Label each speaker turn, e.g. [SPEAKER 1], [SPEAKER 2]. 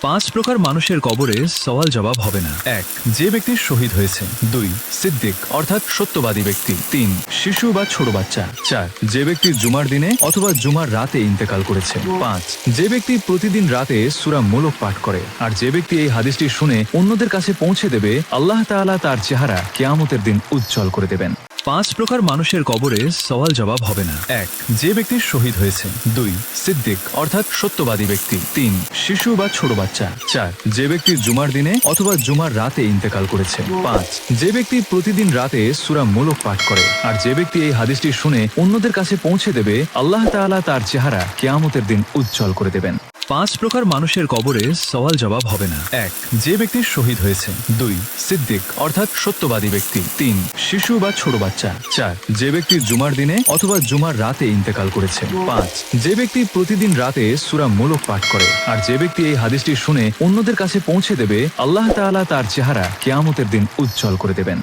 [SPEAKER 1] পাঁচ প্রকার মানুষের কবরে সওয়াল জবাব হবে না। এক, যে ব্যক্তি শহীদ হয়েছে। দুই, সিদ্দিক অর্থাৎ সত্যবাদী ব্যক্তি। তিন, শিশু বা ছোট বাচ্চা। চার, যে ব্যক্তি জুমার দিনে অথবা জুমার রাতে ইন্তেকাল করেছে। পাঁচ, যে ব্যক্তি প্রতিদিন রাতে সূরা মুলক পাঠ করে। আর যে ব্যক্তি এই হাদিসটি শুনে অন্যদের কাছে পৌঁছে দেবে, আল্লাহ তাআলা তার চেহারা কিয়ামতের দিন উজ্জ্বল করে দেবেন। পাঁচ প্রকার মানুষের কবরে সওয়াল জবাব হবে না। এক, যে ব্যক্তি শহীদ হয়েছে। দুই, সিদ্দিক অর্থাৎ সত্যবাদী ব্যক্তি। তিন, শিশু বা ছোট বাচ্চা। চার, যে ব্যক্তি জুমার দিনে অথবা জুমার রাতে ইন্তেকাল করেছে। পাঁচ, যে ব্যক্তি প্রতিদিন রাতে সূরা মুলক পাঠ করে। আর যে ব্যক্তি এই হাদিসটি শুনে অন্যদের কাছে পৌঁছে দেবে, আল্লাহ তাআলা তার চেহারা কিয়ামতের দিন উজ্জ্বল করে দেবেন। পাঁচ প্রকার মানুষের কবরে সওয়াল জবাব হবে না। এক, যে ব্যক্তি শহীদ হয়েছে। দুই, সিদ্দিক অর্থাৎ সত্যবাদী ব্যক্তি। তিন, শিশু বা ছোট বাচ্চা। চার, যে ব্যক্তি জুমার দিনে অথবা জুমার রাতে ইন্তেকাল করেছে। পাঁচ, যে ব্যক্তি প্রতিদিন রাতে সূরা মুলক পাঠ করে। আর যে ব্যক্তি এই হাদিসটি শুনে অন্যদের কাছে পৌঁছে দেবে, আল্লাহ তাআলা তার চেহারা কিয়ামতের দিন উজ্জ্বল করে দেবেন।